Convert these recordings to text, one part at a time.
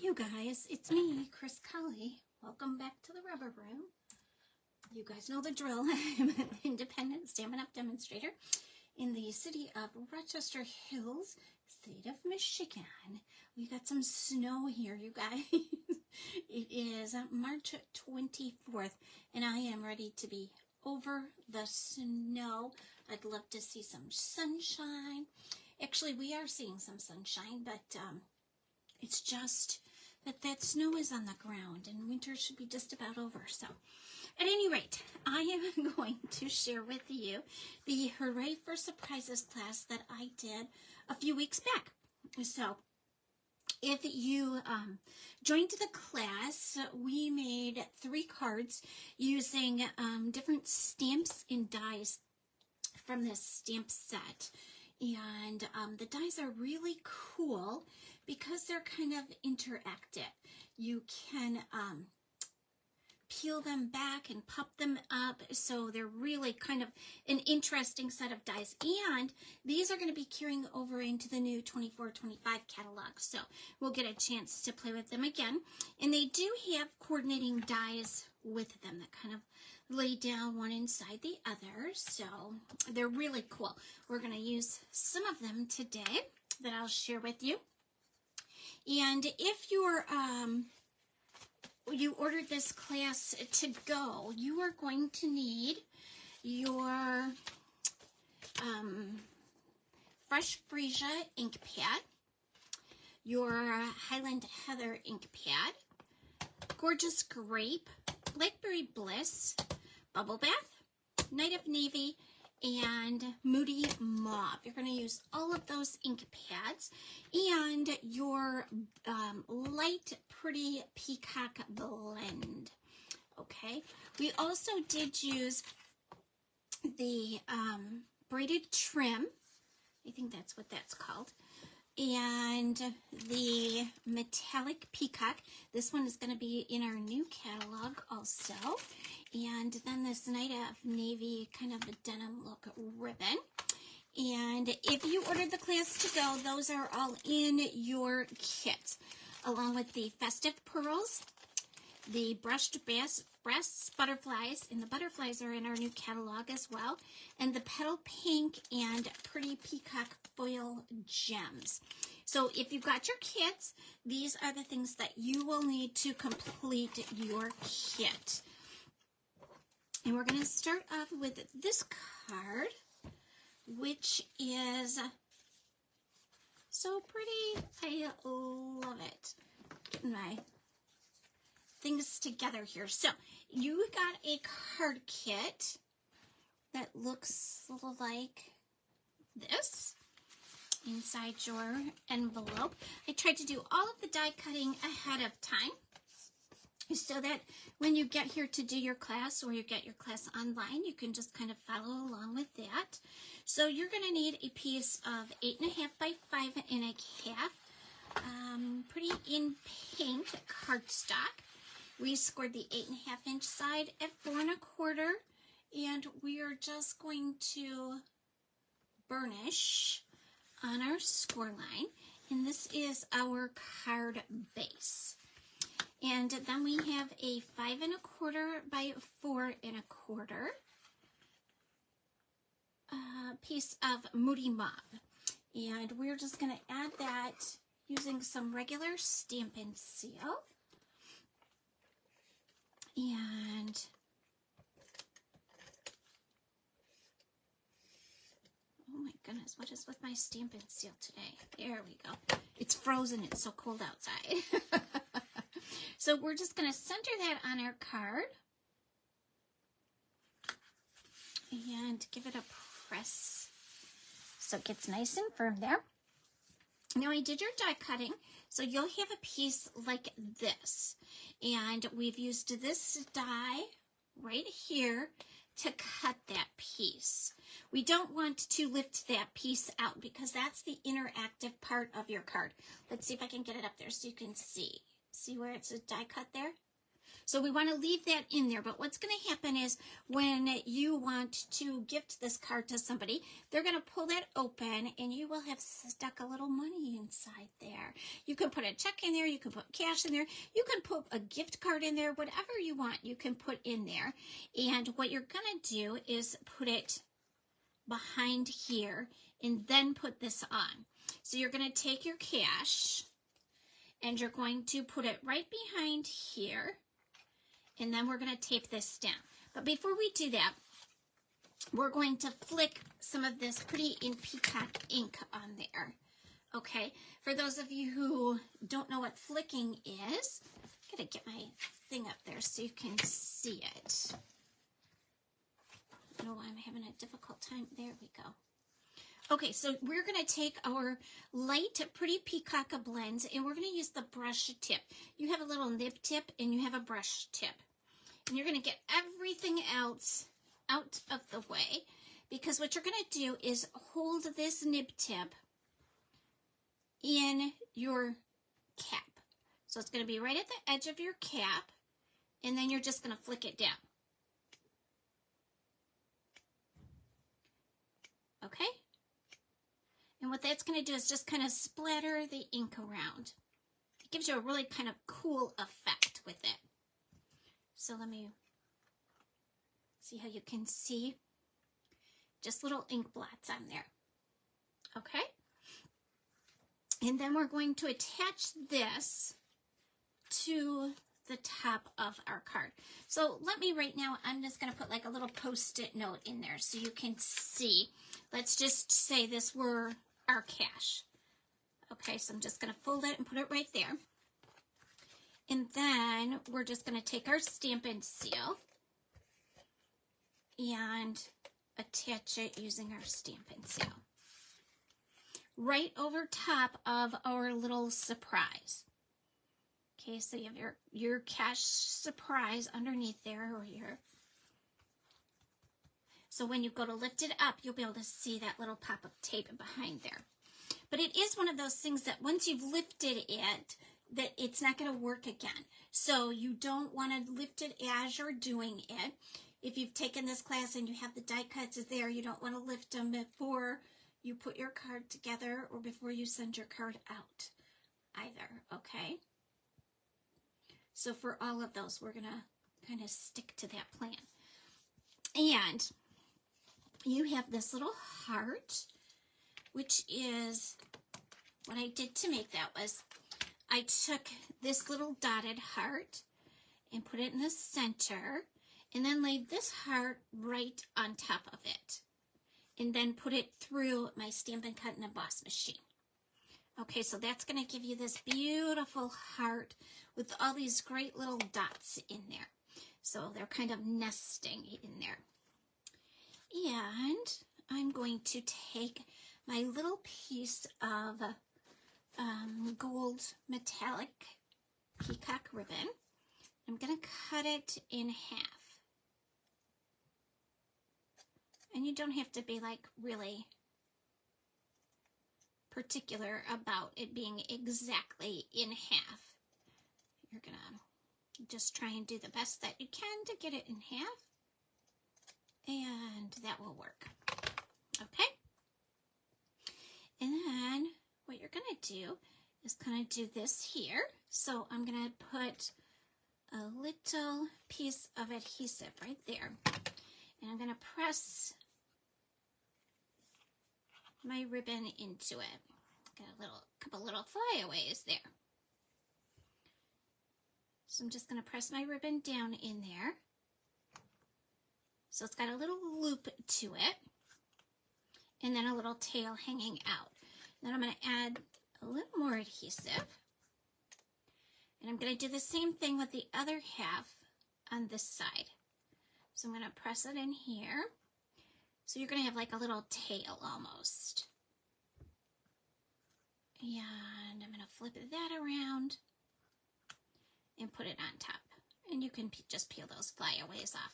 you guys, it's me, Chris Cully. Welcome back to the Rubber Room. You guys know the drill. I'm an independent Stampin' Up! Demonstrator in the city of Rochester Hills, state of Michigan. We got some snow here, you guys. It is March 24th, and I am ready to be over the snow. I'd love to see some sunshine. Actually, we are seeing some sunshine, but it's just that snow is on the ground and winter should be just about over. So at any rate, I am going to share with you the Hooray for Surprises class that I did a few weeks back. So if you joined the class, we made 3 cards using different stamps and dies from this stamp set. And the dies are really cool because they're kind of interactive. You can peel them back and pop them up, so they're really kind of an interesting set of dies. And these are going to be carrying over into the new 24-25 catalog, so we'll get a chance to play with them again. And they do have coordinating dies with them that kind of lay down one inside the other, so they're really cool. We're going to use some of them today that I'll share with you. And if you're you ordered this class to go, you are going to need your Fresh Freesia ink pad, your Highland Heather ink pad, Gorgeous Grape, Blackberry Bliss, Bubble Bath, Night of Navy, and Moody Mauve. You're going to use all of those ink pads and your light pretty peacock blend. Okay, we also did use the braided trim, I think that's what that's called, and the metallic peacock. This one is going to be in our new catalog also. And then this Night of Navy kind of a denim look ribbon. And if you ordered the class to go, those are all in your kit, along with the festive pearls, the brushed breast butterflies, and the butterflies are in our new catalog as well, and the petal pink and pretty peacock foil gems. So if you've got your kits, these are the things that you will need to complete your kit. And we're going to start off with this card, which is so pretty. I love it. Getting my things together here. So you got a card kit that looks like this inside your envelope. I tried to do all of the die cutting ahead of time, so that when you get here to do your class, or you get your class online, you can just kind of follow along with that. So you're going to need a piece of 8.5 by 5.5, pretty in pink cardstock. We scored the 8.5-inch side at 4 1/4, and we are just going to burnish on our score line. And this is our card base. And then we have a 5 1/4 by 4 1/4 piece of Moody Mauve. And we're just going to add that using some regular Stampin' Seal. And oh my goodness, what is with my Stampin' Seal today? There we go. It's frozen, it's so cold outside. So we're just going to center that on our card and give it a press so it gets nice and firm there. Now I did your die cutting, so you'll have a piece like this. And we've used this die right here to cut that piece. We don't want to lift that piece out because that's the interactive part of your card. Let's see if I can get it up there so you can see. See where it's a die cut there? So we want to leave that in there, but what's going to happen is when you want to gift this card to somebody, they're going to pull that open and you will have stuck a little money inside there. You can put a check in there, you can put cash in there, you can put a gift card in there, whatever you want, you can put in there. And what you're going to do is put it behind here and then put this on. So you're going to take your cash and you're going to put it right behind here. And then we're going to tape this down. But before we do that, we're going to flick some of this Pretty in Peacock ink on there. Okay? For those of you who don't know what flicking is, I'm going to get my thing up there so you can see it. I don't know why I'm having a difficult time. There we go. Okay, so we're going to take our light Pretty Peacock blends and we're going to use the brush tip. You have a little nib tip and you have a brush tip. And you're going to get everything else out of the way because what you're going to do is hold this nib tip in your cap. So it's going to be right at the edge of your cap and then you're just going to flick it down. Okay? And what that's going to do is just kind of splatter the ink around. It gives you a really kind of cool effect with it. So let me see how you can see just little ink blots on there. Okay? And then we're going to attach this to the top of our card. So let me right now, I'm just going to put like a little post-it note in there so you can see. Let's just say this were our cash. Okay, so I'm just going to fold it and put it right there. And then we're just going to take our Stampin' Seal and attach it using our Stampin' Seal right over top of our little surprise. Okay, so you have your cash surprise underneath there, or your. So when you go to lift it up, you'll be able to see that little pop of tape behind there. But it is one of those things that once you've lifted it, that it's not going to work again. So you don't want to lift it as you're doing it. If you've taken this class and you have the die cuts there, you don't want to lift them before you put your card together or before you send your card out either, okay? So for all of those, we're going to kind of stick to that plan. And you have this little heart, which is what I did to make that was I took this little dotted heart and put it in the center and then laid this heart right on top of it and then put it through my Stampin' Cut and Emboss machine. Okay, so that's going to give you this beautiful heart with all these great little dots in there. So they're kind of nesting in there. And I'm going to take my little piece of gold metallic peacock ribbon. I'm going to cut it in half. And you don't have to be like really particular about it being exactly in half. You're going to just try and do the best that you can to get it in half. And that will work. Okay? And then what you're going to do is kind of do this here. So I'm going to put a little piece of adhesive right there. And I'm going to press my ribbon into it. Got a couple little flyaways there. So I'm just going to press my ribbon down in there. So it's got a little loop to it. And then a little tail hanging out. Then I'm going to add a little more adhesive. And I'm going to do the same thing with the other half on this side. So I'm going to press it in here. So you're going to have like a little tail almost. And I'm going to flip that around and put it on top. And you can just peel those flyaways off.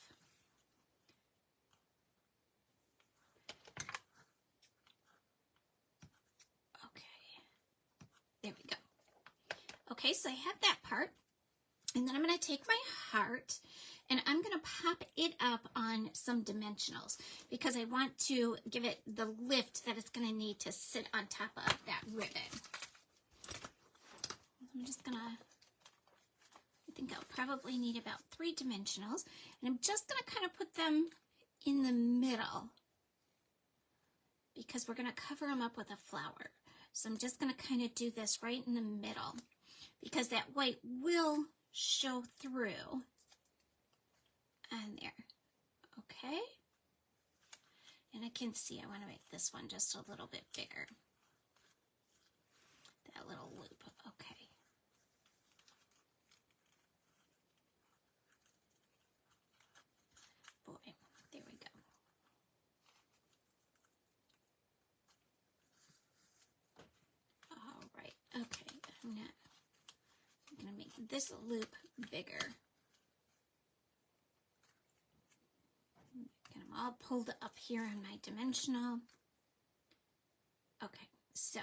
Okay, there we go. Okay, so I have that part. And then I'm going to take my heart and I'm going to pop it up on some dimensionals because I want to give it the lift that it's going to need to sit on top of that ribbon. I'm just going to, I think I'll probably need about 3 dimensionals, and I'm just going to kind of put them in the middle because we're going to cover them up with a flower. So I'm just going to kind of do this right in the middle because that white will show through. And there, okay? And I can see I want to make this one just a little bit bigger. That little loop, okay. Boy, there we go. All right, okay, I'm going to make this loop bigger. Get them all pulled up here on my dimensional. Okay, so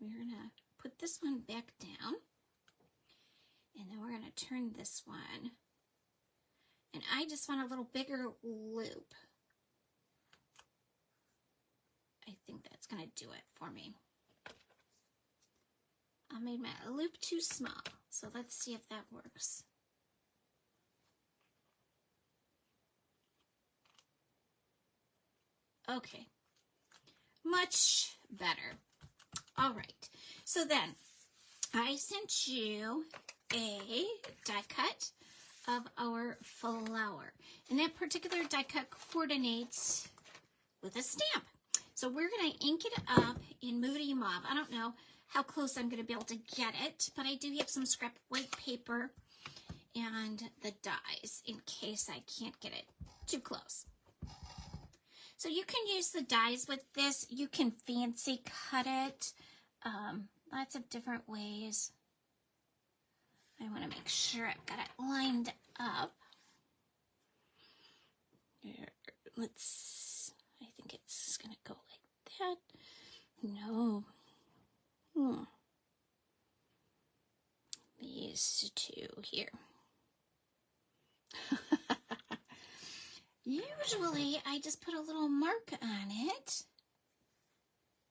we're going to put this one back down, and then we're going to turn this one, and I just want a little bigger loop. I think that's going to do it for me. I made my loop too small, so let's see if that works. Okay, much better. All right, so then I sent you a die cut of our flower, and that particular die cut coordinates with a stamp. So we're going to ink it up in Moody Mauve. I don't know how close I'm going to be able to get it, but I do have some scrap white paper and the dies in case I can't get it too close. So you can use the dies with this. You can fancy cut it lots of different ways. I want to make sure I've got it lined up. Here, I think it's going to go like that. No. These two here. Usually I just put a little mark on it.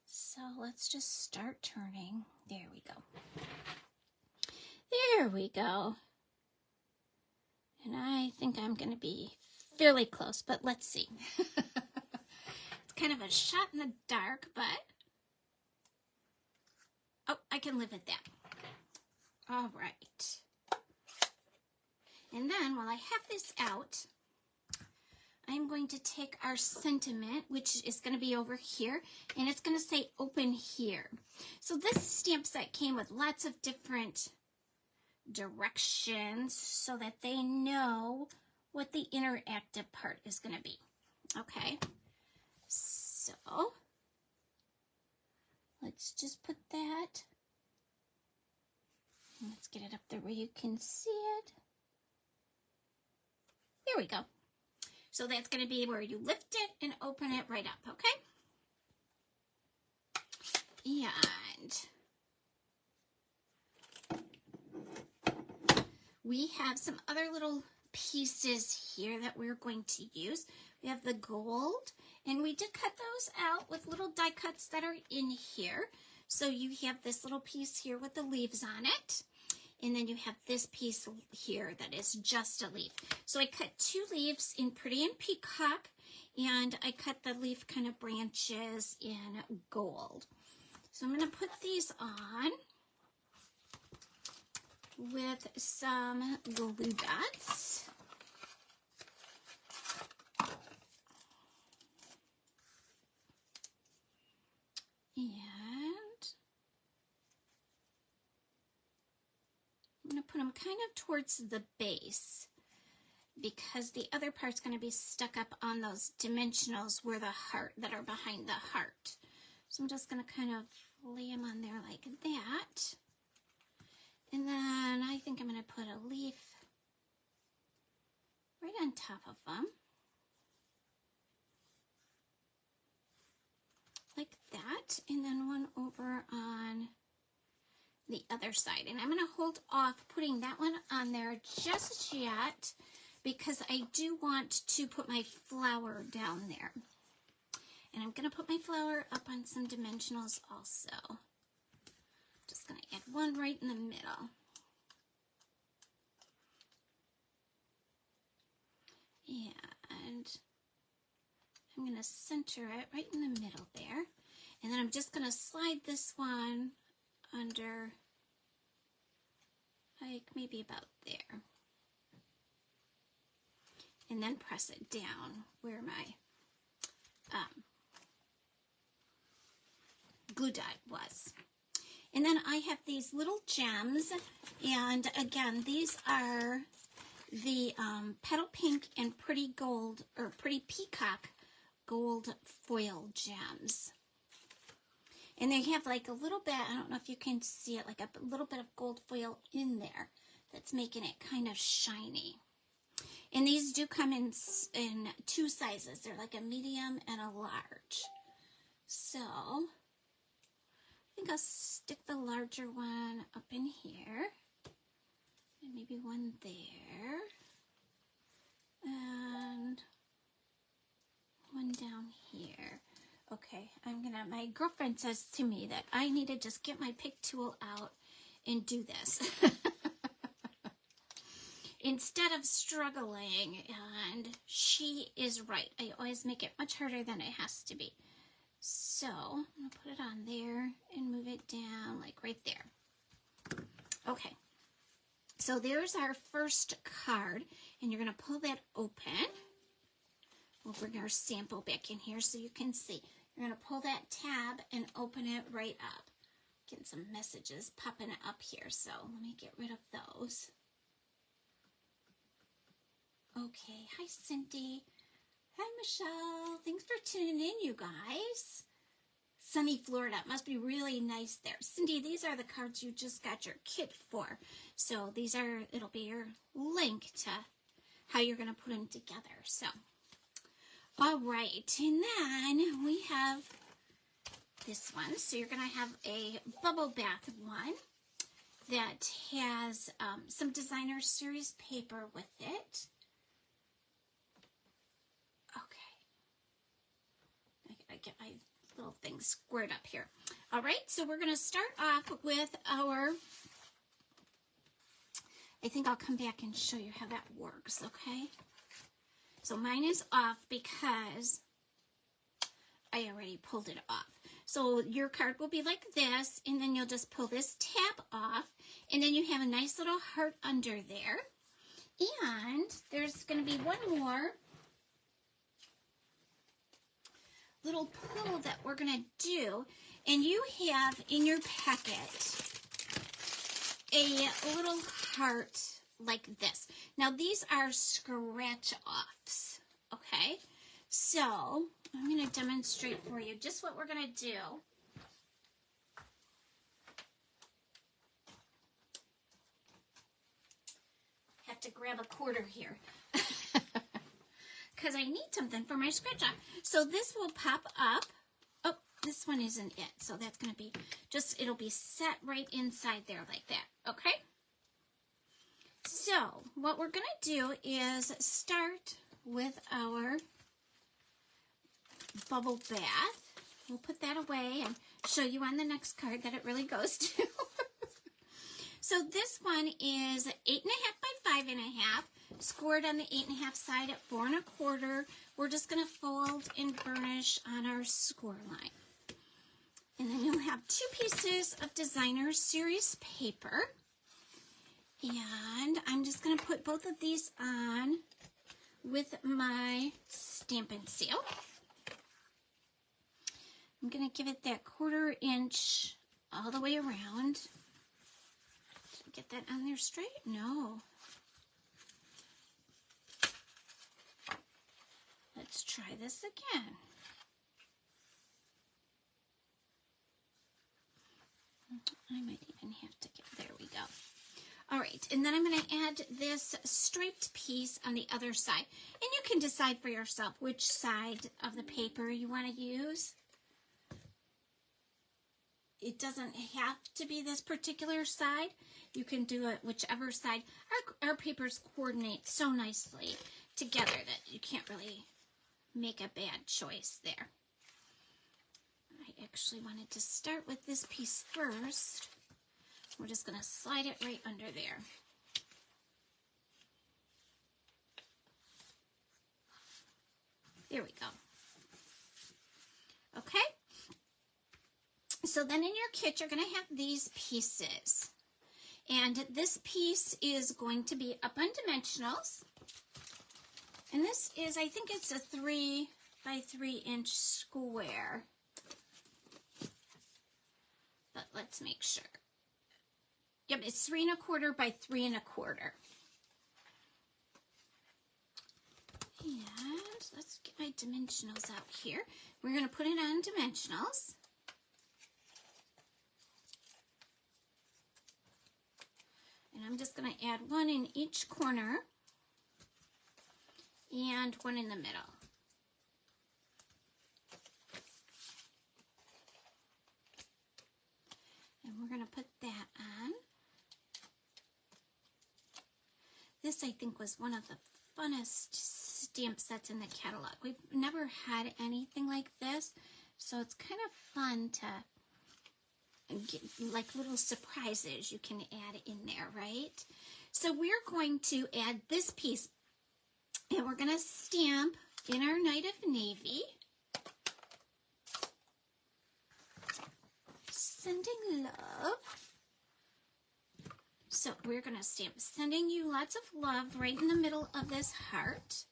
So let's just start turning. There we go. There we go. And I think I'm going to be fairly close, but let's see. It's kind of a shot in the dark, but oh, I can live with that. All right. And then while I have this out, I'm going to take our sentiment, which is going to be over here, and it's going to say open here. So this stamp set came with lots of different directions so that they know what the interactive part is going to be. Okay, so let's just put that. Let's get it up there where you can see it. There we go. So that's going to be where you lift it and open it right up, okay? And we have some other little pieces here that we're going to use. We have the gold, and we did cut those out with little die cuts that are in here. So you have this little piece here with the leaves on it. And then you have this piece here that is just a leaf. So I cut 2 leaves in Pretty and Peacock, and I cut the leaf kind of branches in gold. So I'm going to put these on with some glue dots. And I'm going to put them kind of towards the base because the other part's going to be stuck up on those dimensionals where the heart, that are behind the heart. So I'm just going to kind of lay them on there like that. And then I think I'm going to put a leaf right on top of them. Like that. And then one over on the other side. And I'm going to hold off putting that one on there just yet because I do want to put my flower down there. And I'm going to put my flower up on some dimensionals also. Just going to add one right in the middle. And I'm going to center it right in the middle there. And then I'm just going to slide this one under, like maybe about there. And then press it down where my glue dot was. And then I have these little gems, and again, these are the Petal Pink and Pretty Gold, or Pretty Peacock Gold foil gems. And they have like a little bit, I don't know if you can see it, like a little bit of gold foil in there that's making it kind of shiny. And these do come in two sizes. They're like a medium and a large. So I think I'll stick the larger one up in here. And maybe one there. And one down here. Okay, my girlfriend says to me that I need to just get my pick tool out and do this. Instead of struggling, and she is right. I always make it much harder than it has to be. So, I'm going to put it on there and move it down, like right there. Okay, so there's our first card, and you're going to pull that open. We'll bring our sample back in here so you can see. You're going to pull that tab and open it right up. Getting some messages popping up here, so let me get rid of those. Okay, hi Cindy. Hi Michelle. Thanks for tuning in, you guys. Sunny Florida. It must be really nice there. Cindy, these are the cards you just got your kit for. So it'll be your link to how you're going to put them together. So, all right. And then we have this one. So you're going to have a bubble bath one that has some designer series paper with it. Get my little thing squared up here. All right, so we're going to start off with our, I think I'll come back and show you how that works, okay? So mine is off because I already pulled it off. So your card will be like this, and then you'll just pull this tab off, and then you have a nice little heart under there. And there's going to be one more little pull that we're going to do, and you have in your packet a little heart like this. Now these are scratch offs, okay? So I'm going to demonstrate for you just what we're going to do. Have to grab a quarter here. Because I need something for my scratch off. So this will pop up. Oh, this one isn't it. So that's going to be just, it'll be set right inside there like that. Okay? So what we're going to do is start with our bubble bath. We'll put that away and show you on the next card that it really goes to. So this one is 8.5 by 5.5. Scored on the 8.5 side at 4 1/4. We're just going to fold and burnish on our score line. And then you'll have 2 pieces of designer series paper. And I'm just going to put both of these on with my Stampin' Seal. I'm going to give it that 1/4 inch all the way around. Did I get that on there straight? No. Let's try this again. I might even have to get, there we go. All right, and then I'm going to add this striped piece on the other side. And you can decide for yourself which side of the paper you want to use. it doesn't have to be this particular side. You can do it whichever side. Our papers coordinate so nicely together that you can't really make a bad choice there. I actually wanted to start with this piece first. We're just going to slide it right under there. There we go. Okay. So then in your kit, you're going to have these pieces. And this piece is going to be up on dimensionals. And this is, I think it's a 3 by 3 inch square. But let's make sure. Yep, it's 3 1/4 by 3 1/4. And let's get my dimensionals out here. We're going to put it on dimensionals. And I'm just going to add one in each corner and one in the middle. And we're going to put that on. This, I think, was one of the funnest stamp sets in the catalog. We've never had anything like this, so it's kind of fun to get like little surprises you can add in there, right? So we're going to add this piece, and we're going to stamp in our Night of Navy. Sending love. So we're going to stamp sending you lots of love right in the middle of this heart.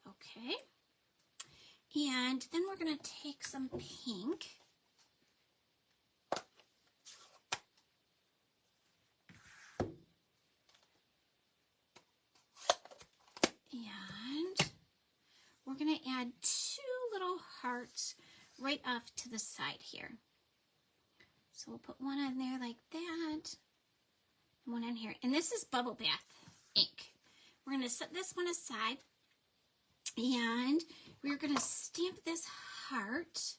Okay. And then we're going to take some pink. And we're going to add 2 little hearts right off to the side here. So we'll put one on there like that, and one on here. And this is Bubble Bath ink. We're going to set this one aside, and we're going to stamp this heart.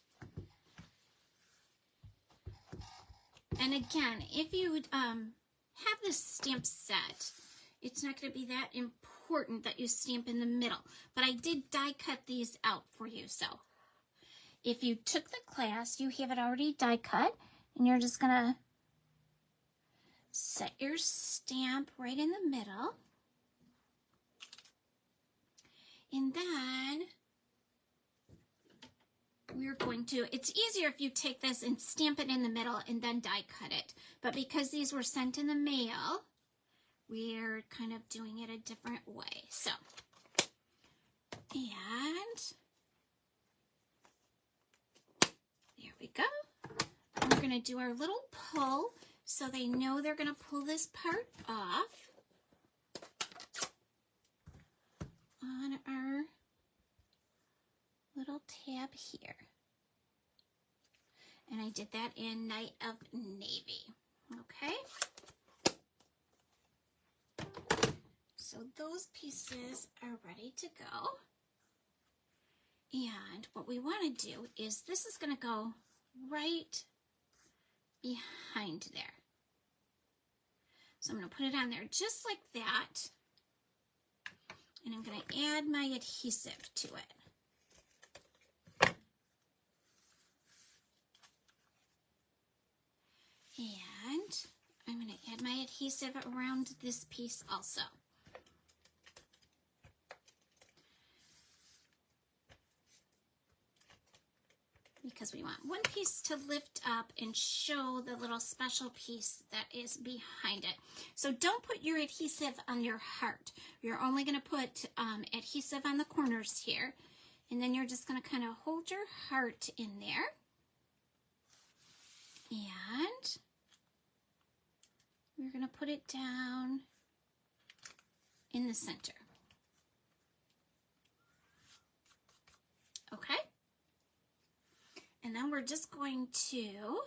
And again, if you would have this stamp set, it's not going to be that important that you stamp in the middle. But I did die cut these out for you. So if you took the class, you have it already die cut. And you're just going to set your stamp right in the middle. And then we're going to, it's easier if you take this and stamp it in the middle and then die cut it. But because these were sent in the mail, we're kind of doing it a different way. So, and there we go. And we're going to do our little pull so they know they're going to pull this part off on our little tab here. And I did that in Night of Navy. Okay. So those pieces are ready to go. And what we want to do is this is going to go right behind there. So I'm going to put it on there just like that. And I'm going to add my adhesive to it. And I'm going to add my adhesive around this piece also. Because we want one piece to lift up and show the little special piece that is behind it. So don't put your adhesive on your heart. You're only going to put adhesive on the corners here. And then you're just going to kind of hold your heart in there. And we're going to put it down in the center. Okay? And then we're just going to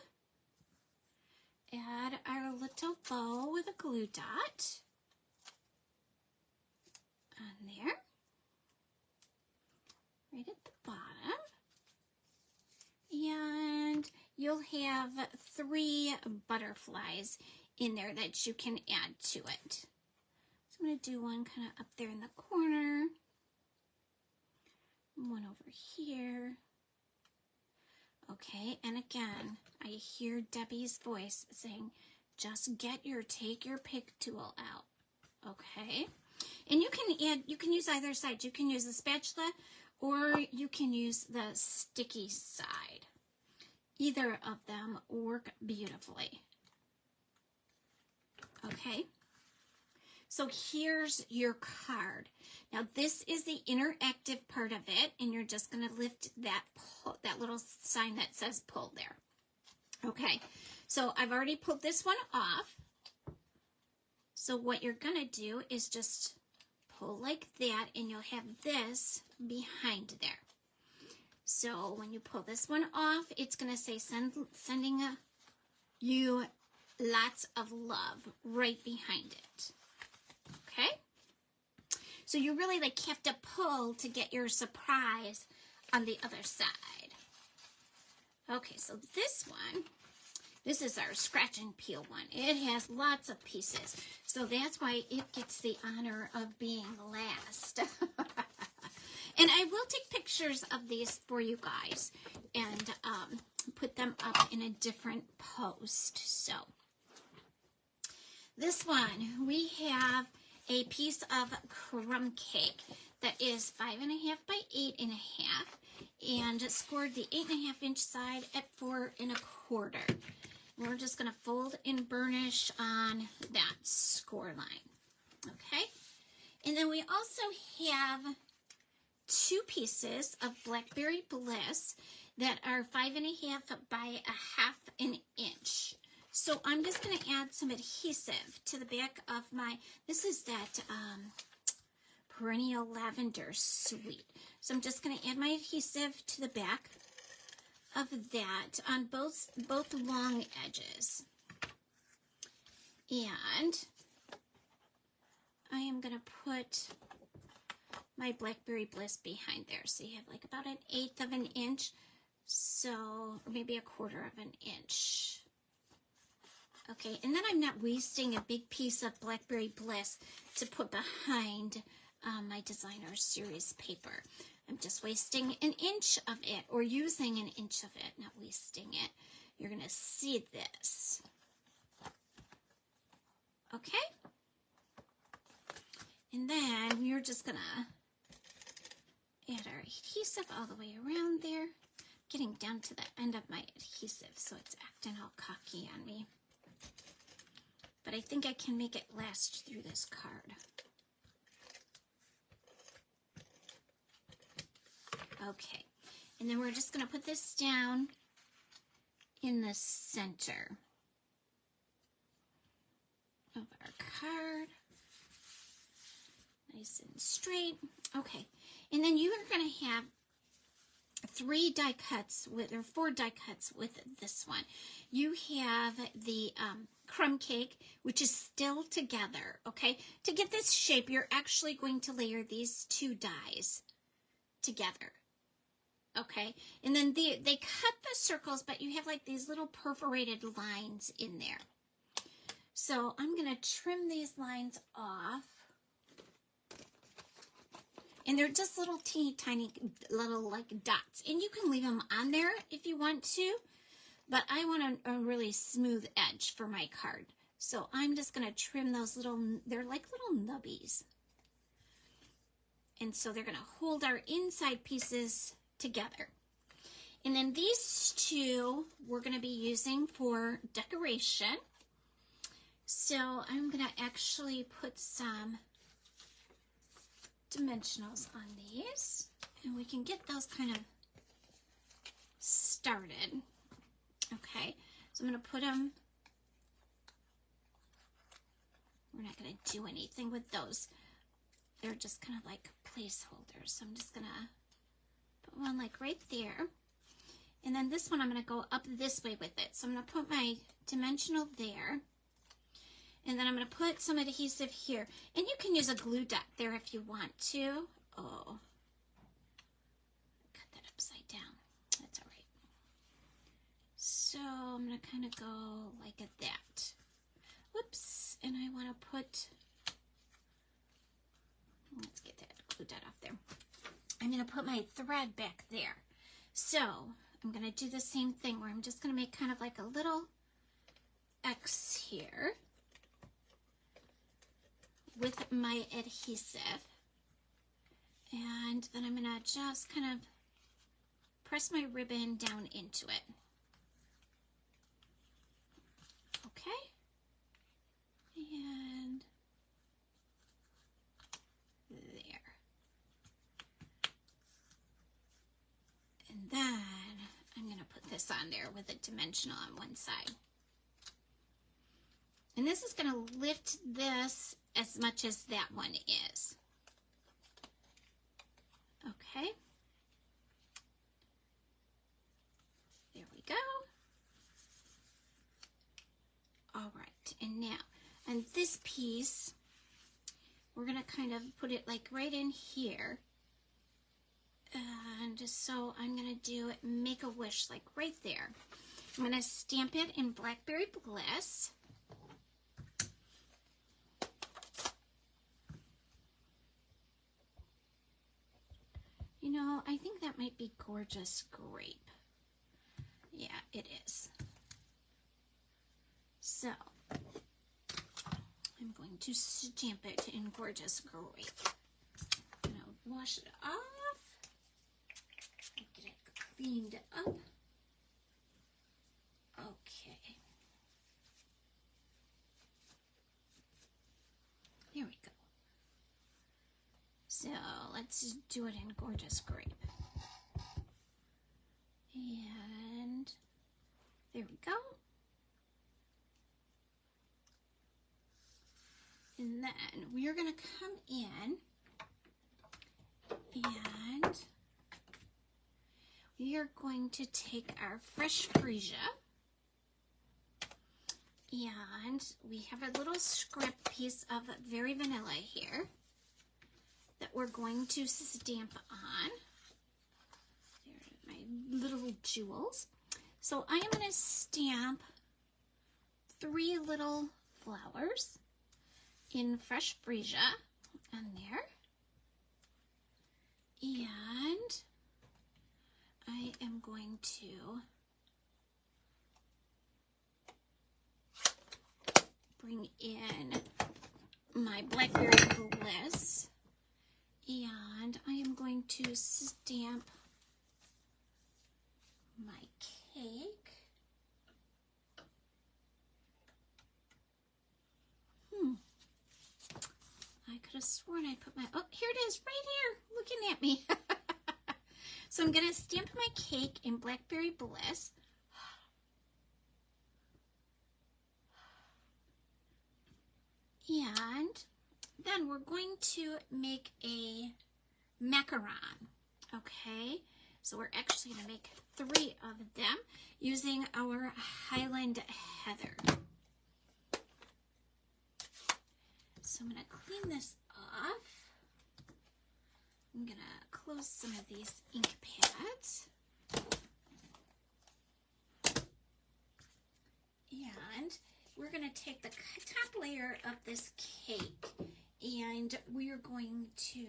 add our little bow with a glue dot on there, right at the bottom. And you'll have 3 butterflies in there that you can add to it. So I'm going to do one kind of up there in the corner, one over here. Okay, and again, I hear Debbie's voice saying, just take your pick tool out. Okay, and you can use either side. You can use the spatula or you can use the sticky side. Either of them work beautifully. Okay, so here's your card. Now this is the interactive part of it, and you're just going to lift that little sign that says pull there. Okay, so I've already pulled this one off. So what you're going to do is just pull like that, and you'll have this behind there. So when you pull this one off, it's going to say sending you lots of love right behind it. Okay? So you really have to pull to get your surprise on the other side. Okay, so this is our scratch and peel one. It has lots of pieces, so that's why it gets the honor of being last. And I will take pictures of these for you guys and put them up in a different post. So this one, we have a piece of crumb cake that is 5.5 by 8.5 and scored the 8.5 inch side at 4 1/4. And we're just going to fold and burnish on that score line. Okay, and then we also have 2 pieces of Blackberry Bliss that are 5.5 by 1/2 inch. So I'm just going to add some adhesive to the back of this is that Perennial Lavender Sweet. So I'm just going to add my adhesive to the back of that on both long edges. And I am going to put my Blackberry Bliss behind there. So you have about 1/8 inch, so or maybe 1/4 inch. Okay, and then I'm not wasting a big piece of Blackberry Bliss to put behind my Designer Series paper. I'm just wasting 1 inch of it, or using 1 inch of it, not wasting it. You're going to see this. Okay? And then we're just going to add our adhesive all the way around there. Getting down to the end of my adhesive, so it's acting all cocky on me. But I think I can make it last through this card. Okay, and then we're just going to put this down in the center of our card. Nice and straight. Okay, and then you are going to have 4 die cuts with this one. You have the crumb cake, which is still together, okay? To get this shape, you're actually going to layer these 2 dies together, okay? And then they cut the circles, but you have these little perforated lines in there. So I'm going to trim these lines off. And they're just little teeny tiny little dots. And you can leave them on there if you want to. But I want a really smooth edge for my card. So I'm just going to trim those they're like little nubbies. And so they're going to hold our inside pieces together. And then these 2 we're going to be using for decoration. So I'm going to actually put some dimensionals on these, and we can get those kind of started. Okay, so I'm going to put them, we're not going to do anything with those, they're just kind of like placeholders. So I'm just going to put one right there, and then this one I'm going to go up this way with it. So I'm going to put my dimensional there, And then I'm going to put some adhesive here. And you can use a glue dot there if you want to. Oh, cut that upside down. That's all right. So I'm going to kind of go like that. Whoops. And I want to put, let's get that glue dot off there. I'm going to put my thread back there. So I'm going to do the same thing where I'm just going to make kind of like a little X here with my adhesive. And then I'm going to just kind of press my ribbon down into it. Okay. And there. And then I'm going to put this on there with a dimensional on one side. And this is going to lift this as much as that one is. Okay. There we go. All right. And now on this piece, we're going to kind of put it like right in here. And so I'm going to do Make a Wish like right there. I'm going to stamp it in Blackberry Bliss. You know, I think that might be Gorgeous Grape. Yeah, it is. So, I'm going to stamp it in Gorgeous Grape. I'm going to wash it off. Get it cleaned up. Okay. There we go. So let's do it in Gorgeous Grape. And there we go. And then we are going to come in and we are going to take our fresh freesia, and we have a little scrap piece of Very Vanilla here that we're going to stamp on. There are my little jewels. So I am going to stamp 3 little flowers in fresh freesia on there. And I am going to bring in my Blackberry Bliss, and I am going to stamp my cake. I could have sworn I put my, oh, here it is, right here, looking at me. So I'm going to stamp my cake in Blackberry Bliss. And then we're going to make a macaron, okay? So we're actually going to make 3 of them using our Highland Heather. So I'm going to clean this off. I'm going to close some of these ink pads. And we're going to take the top layer of this cake and we are going to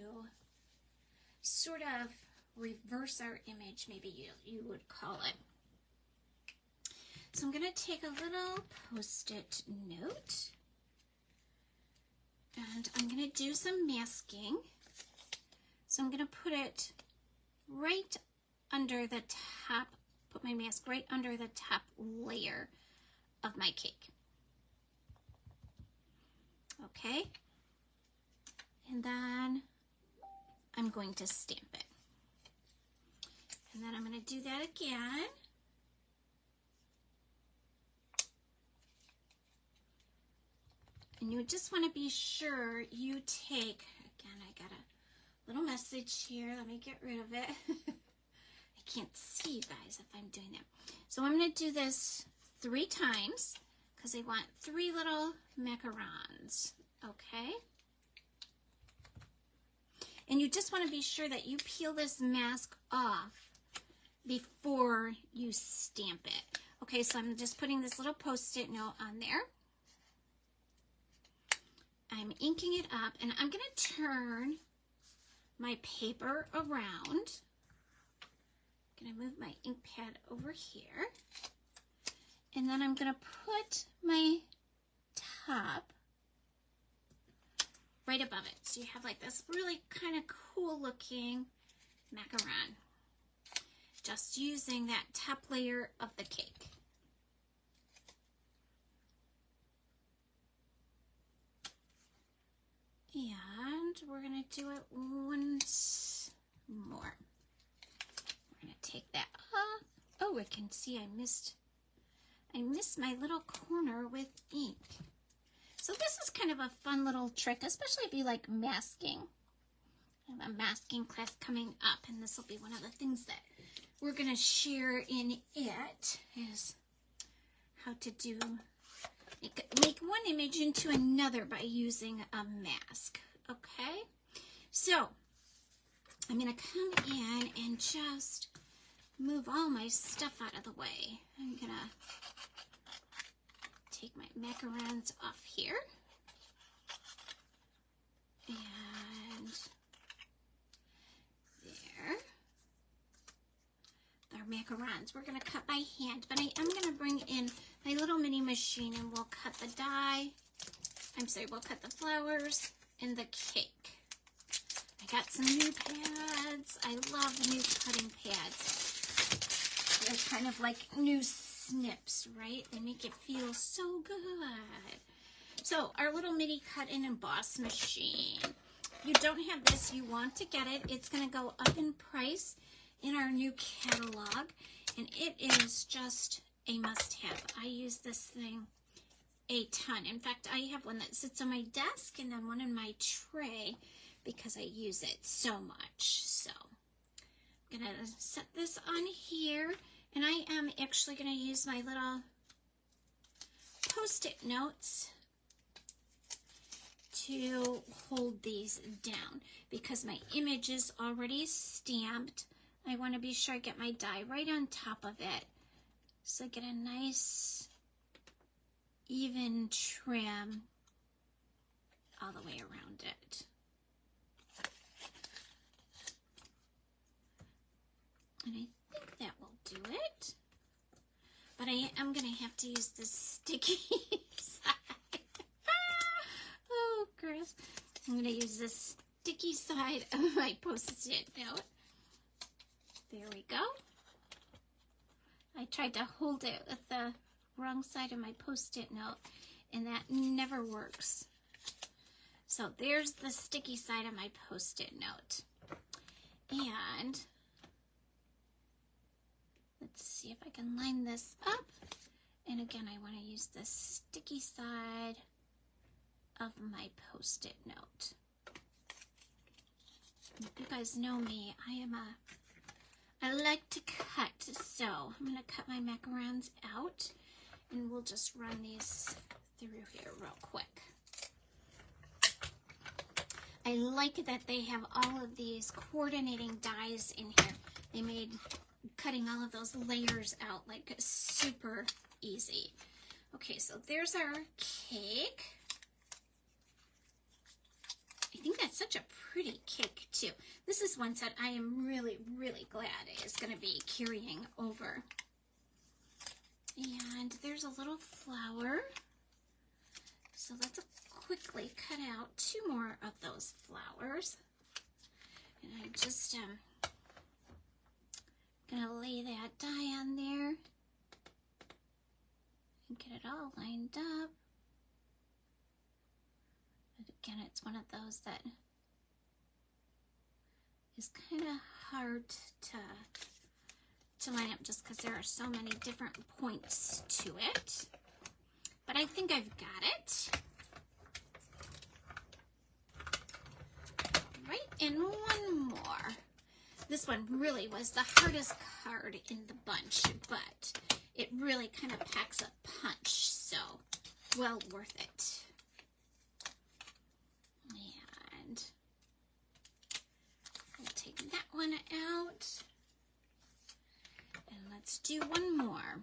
sort of reverse our image, maybe you would call it. So I'm going to take a little Post-it note and I'm going to do some masking. So I'm going to put it right under the top, put my mask right under the top layer of my cake. Okay, and then I'm going to stamp it. And then I'm going to do that again. And you just want to be sure you take, again, I got a little message here. Let me get rid of it. I can't see you guys if I'm doing that. So I'm going to do this 3 times because I want 3 little macarons, okay? And you just want to be sure that you peel this mask off before you stamp it. Okay, so I'm just putting this little Post-it note on there. I'm inking it up, and I'm going to turn my paper around. I'm going to move my ink pad over here. And then I'm going to put my top right above it. So you have like this really kind of cool looking macaron. Just using that top layer of the cake. And we're going to do it once more. We're going to take that off. Oh, I can see I missed my little corner with ink. So this is kind of a fun little trick, especially if you like masking. I have a masking class coming up, and this will be one of the things that we're going to share in it, is how to do make one image into another by using a mask. Okay, so I'm going to come in and just move all my stuff out of the way. I'm going to take my macarons off here. And there. Our macarons. We're going to cut by hand, but I am going to bring in my little mini machine and we'll cut the die. We'll cut the flowers and the cake. I got some new pads. I love new cutting pads. They're kind of like new snips, right? They make it feel so good. So our little mini cut and emboss machine. If you don't have this, you want to get it. It's going to go up in price in our new catalog, and it is just a must-have. I use this thing a ton. In fact, I have one that sits on my desk and then one in my tray because I use it so much. So I'm going to set this on here, and I am actually going to use my little Post-it notes to hold these down because my image is already stamped. I want to be sure I get my die right on top of it so I get a nice even trim all the way around it. And I think that will do it. But I am going to have to use this sticky side. Oh, gross. I'm going to use this sticky side of my Post-it note. There we go. I tried to hold it with the wrong side of my Post-it note, and that never works. So there's the sticky side of my Post-it note. And let's see if I can line this up. And again, I want to use the sticky side of my Post-it note. If you guys know me, I like to cut, so I'm going to cut my macarons out, and we'll just run these through here real quick. I like that they have all of these coordinating dies in here. They made cutting all of those layers out like super easy. Okay, so there's our cake. I think that's such a pretty cake too. This is one that I am really, really glad is going to be carrying over. And there's a little flower. So let's quickly cut out 2 more of those flowers. And I'm just going to lay that die on there and get it all lined up. But again, it's one of those that is kind of hard to line up just because there are so many different points to it. But I think I've got it. Right, and one more. This one really was the hardest card in the bunch, but it really kind of packs a punch, so well worth it. And we'll take that one out. And let's do one more.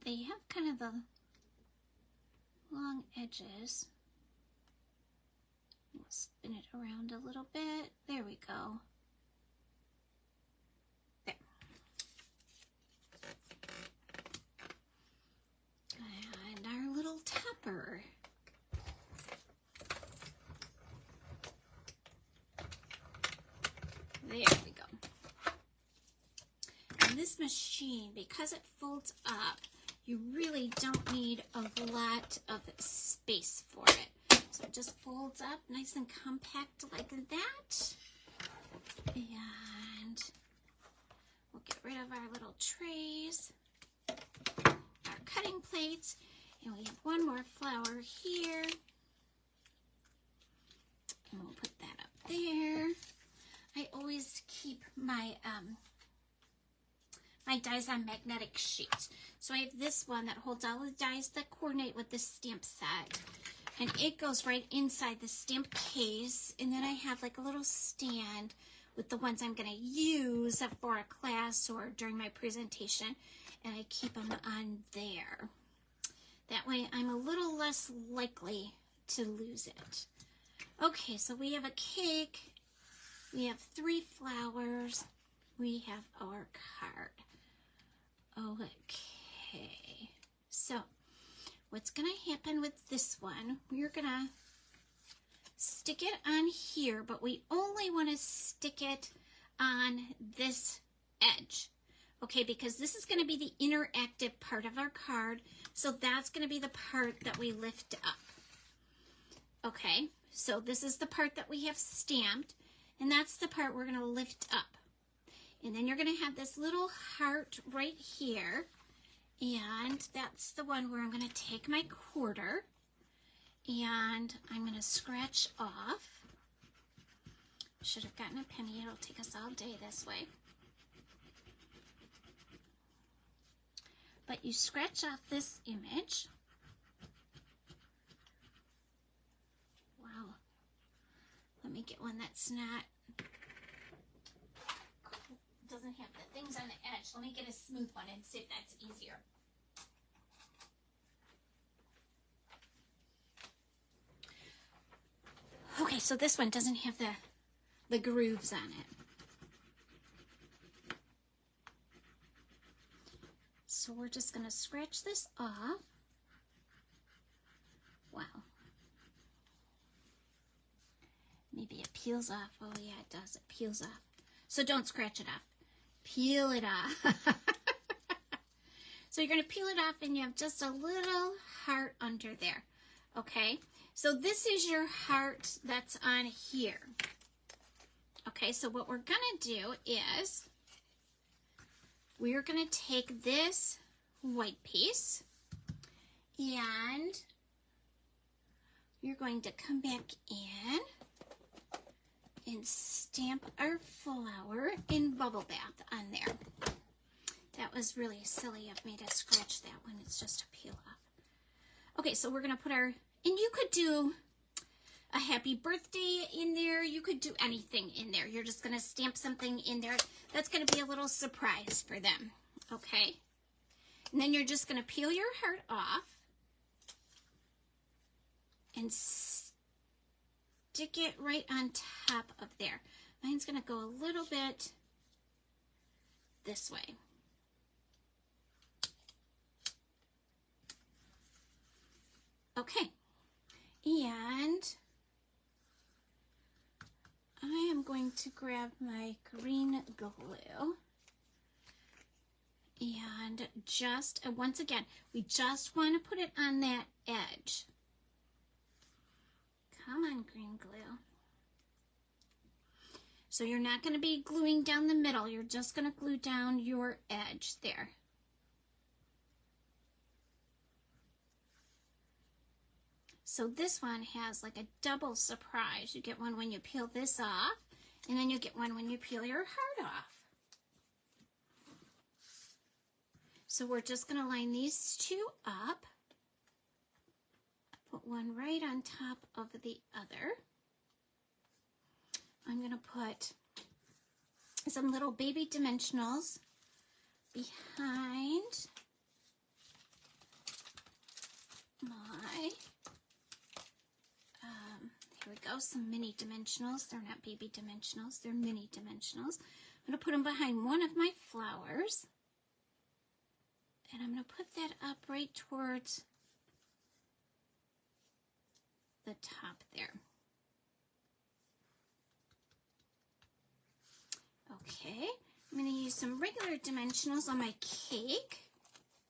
They have kind of the long edges. We'll spin it around a little bit. There we go. There. And our little topper. There we go. And this machine, because it folds up, you really don't need a lot of space for it. So it just folds up nice and compact like that. And we'll get rid of our little trays, our cutting plates, and we have one more flower here. And we'll put that up there. I always keep my my dies on magnetic sheets. So I have this one that holds all the dies that coordinate with this stamp set. And it goes right inside the stamp case. And then I have like a little stand with the ones I'm going to use for a class or during my presentation. And I keep them on there. That way I'm a little less likely to lose it. Okay, so we have a cake. We have 3 flowers. We have our card. Okay, so what's going to happen with this one, we're going to stick it on here, but we only want to stick it on this edge, okay, because this is going to be the interactive part of our card, so that's going to be the part that we lift up. Okay, so this is the part that we have stamped, and that's the part we're going to lift up. And then you're going to have this little heart right here. And that's the one where I'm going to take my quarter and I'm going to scratch off. Should have gotten a penny. It'll take us all day this way. But you scratch off this image. Wow. Let me get one that's not... doesn't have the things on the edge. Let me get a smooth one and see if that's easier. Okay, so this one doesn't have the grooves on it. So we're just going to scratch this off. Wow. Maybe it peels off. Oh yeah, it does. It peels off. So don't scratch it off. Peel it off. So you're going to peel it off and you have just a little heart under there. Okay, so this is your heart that's on here. Okay, so what we're going to do is we're going to take this white piece and you're going to come back in and stamp our flower in Bubble Bath on there. That was really silly of me to scratch that one. It's just a peel off. Okay, so we're going to put our, and you could do a happy birthday in there. You could do anything in there. You're just going to stamp something in there. That's going to be a little surprise for them. Okay? And then you're just going to peel your heart off and stick it right on top of there. Mine's going to go a little bit this way. Okay, and I am going to grab my green glue and just, once again, we just want to put it on that edge. Come on, green glue. So you're not going to be gluing down the middle. You're just going to glue down your edge there. So this one has like a double surprise. You get one when you peel this off, And then you get one when you peel your heart off. So we're just going to line these two up. Put one right on top of the other. I'm going to put some little baby dimensionals behind my, here we go, some mini dimensionals. They're not baby dimensionals, they're mini dimensionals. I'm going to put them behind one of my flowers. And I'm going to put that up right towards the top there. Okay, I'm going to use some regular dimensionals on my cake.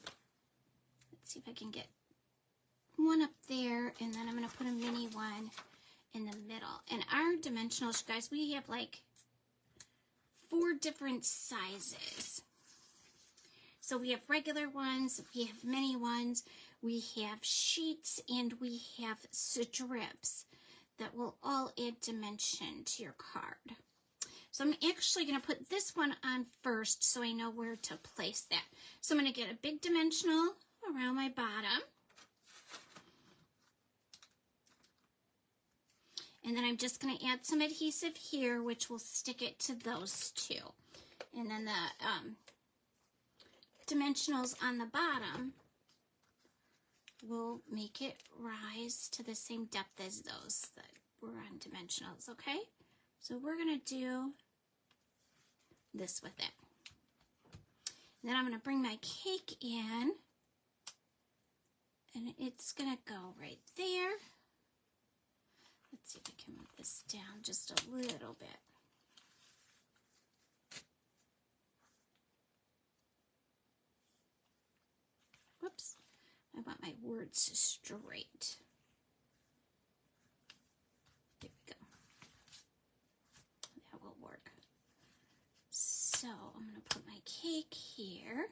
Let's see if I can get one up there, and then I'm going to put a mini one in the middle. And our dimensionals, you guys, we have like 4 different sizes. So we have regular ones, we have mini ones, we have sheets, and we have strips that will all add dimension to your card. So I'm actually going to put this one on first so I know where to place that. So I'm going to get a big dimensional around my bottom. And then I'm just going to add some adhesive here, which will stick it to those two. And then the dimensionals on the bottom will make it rise to the same depth as those that were on dimensionals, okay? So we're going to do this with it. And then I'm going to bring my cake in, and it's going to go right there. Let's see if I can move this down just a little bit. Whoops, I want my words straight. There we go. That will work. So I'm going to put my cake here,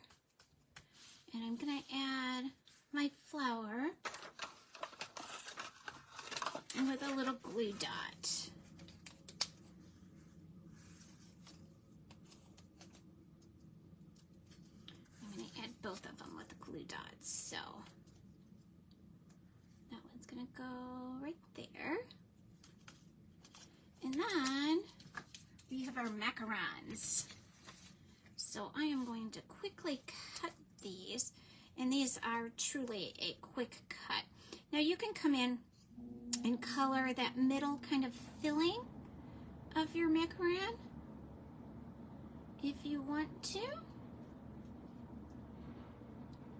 and I'm going to add my flower, and with a little glue dot. I'm going to add both of them with glue dots. So that one's going to go right there. And then we have our macarons. So I am going to quickly cut these, and these are truly a quick cut. Now you can come in and color that middle kind of filling of your macaron if you want to.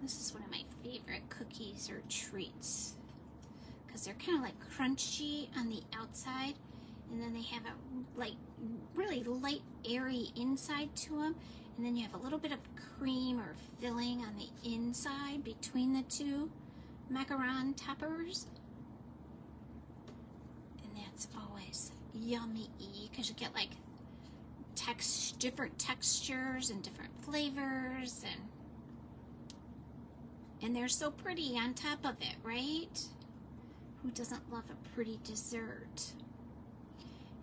This is one of my favorite cookies or treats because they're kind of like crunchy on the outside, and then they have a like really light airy inside to them, and then you have a little bit of cream or filling on the inside between the two macaron toppers. It's always yummy because you get like different textures and different flavors, and they're so pretty on top of it, right? Who doesn't love a pretty dessert?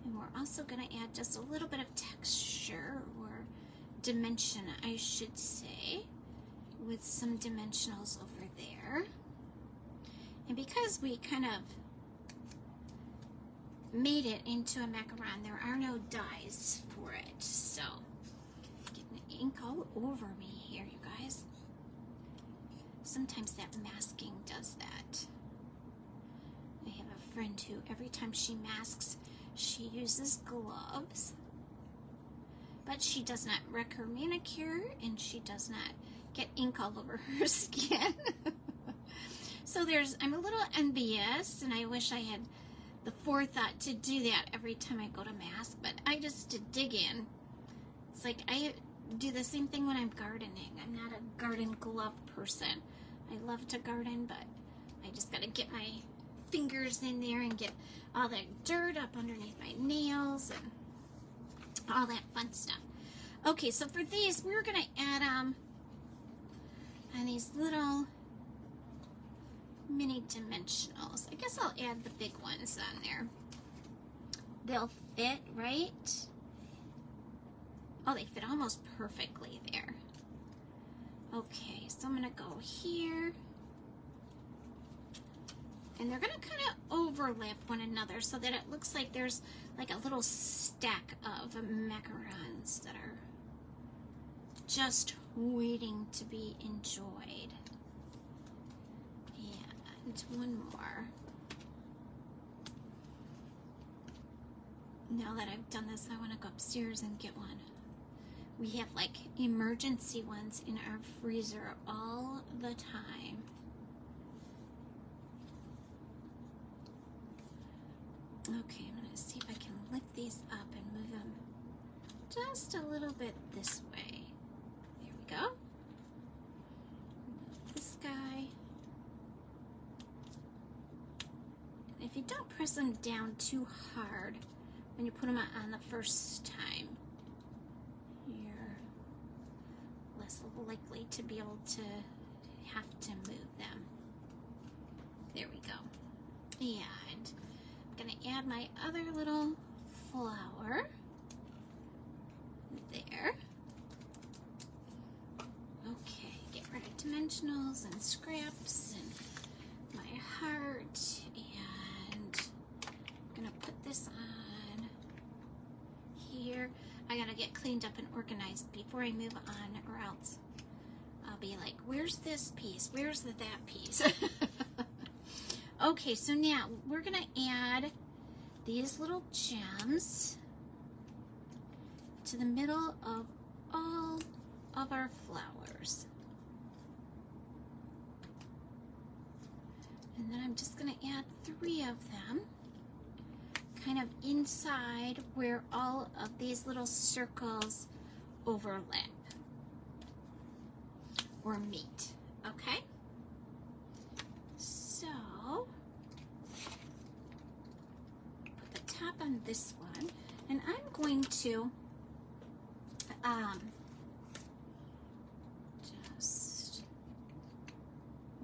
And we're also going to add just a little bit of texture, or dimension I should say, with some dimensionals over there. And because we kind of made it into a macaron, there are no dies for it, so getting ink all over me here, you guys. Sometimes that masking does that. I have a friend who every time she masks she uses gloves, but she does not wreck her manicure and she does not get ink all over her skin. So I'm a little envious, and I wish I had the forethought to do that every time I go to mask, but I just to dig in. It's like I do the same thing when I'm gardening. I'm not a garden glove person. I love to garden, but I just gotta get my fingers in there and get all that dirt up underneath my nails and all that fun stuff. Okay, so for these, we're gonna add on these little mini dimensionals. I guess I'll add the big ones on there. They'll fit, right? Oh, they fit almost perfectly there. Okay, so I'm going to go here. And they're going to kind of overlap one another so that it looks like there's like a little stack of macarons that are just waiting to be enjoyed. And one more. Now that I've done this, I want to go upstairs and get one. We have like emergency ones in our freezer all the time. Okay, I'm going to see if I can lift these up and move them just a little bit this way. There we go. Move this guy. And if you don't press them down too hard when you put them on the first time, you're less likely to be able to have to move them. There we go. And I'm going to add my other little flower there. Okay, get rid of dimensionals and scraps and my heart, and I'm going to put this on here. I got to get cleaned up and organized before I move on, or else I'll be like, where's this piece? Where's that piece? Okay, so now we're going to add these little gems to the middle of all of our flowers. And then I'm just going to add 3 of them kind of inside where all of these little circles overlap or meet, okay? So, put the top on this one, and I'm going to just,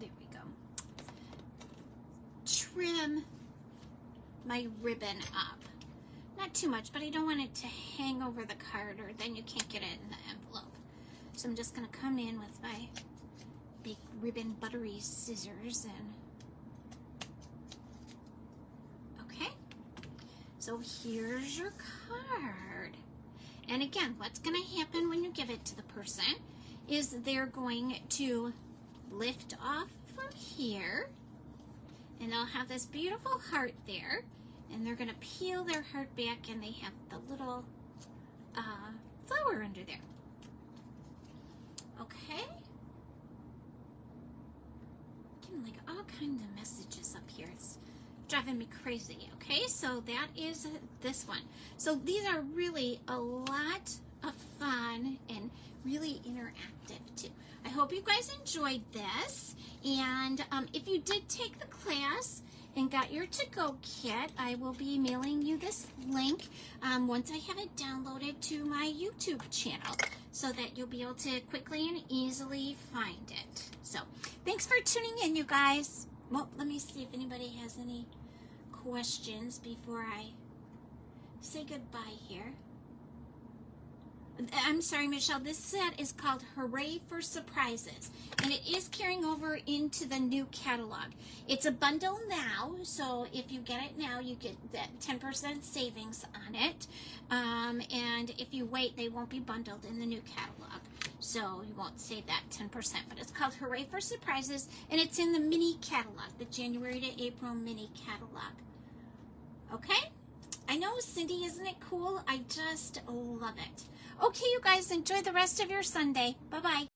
there we go, trim my ribbon up. Not too much, but I don't want it to hang over the card, or then you can't get it in the envelope. So I'm just going to come in with my big ribbon buttery scissors and okay, so here's your card. And again, what's going to happen when you give it to the person is they're going to lift off from here, and they'll have this beautiful heart there, and they're going to peel their heart back, and they have the little flower under there. Okay? Getting like all kinds of messages up here. It's driving me crazy. Okay, so that is this one. So these are really a lot of fun and really interactive too. I hope you guys enjoyed this, and if you did take the class and got your to-go kit, I will be mailing you this link once I have it downloaded to my YouTube channel so that you'll be able to quickly and easily find it. So thanks for tuning in, you guys. Well, let me see if anybody has any questions before I say goodbye here. I'm sorry, Michelle, this set is called Hooray for Surprises, and it is carrying over into the new catalog. It's a bundle now, so if you get it now, you get that 10% savings on it, and if you wait, they won't be bundled in the new catalog, so you won't save that 10%, but it's called Hooray for Surprises, and it's in the mini catalog, the January to April mini catalog. Okay? I know, Cindy, isn't it cool? I just love it. Okay, you guys, enjoy the rest of your Sunday. Bye-bye.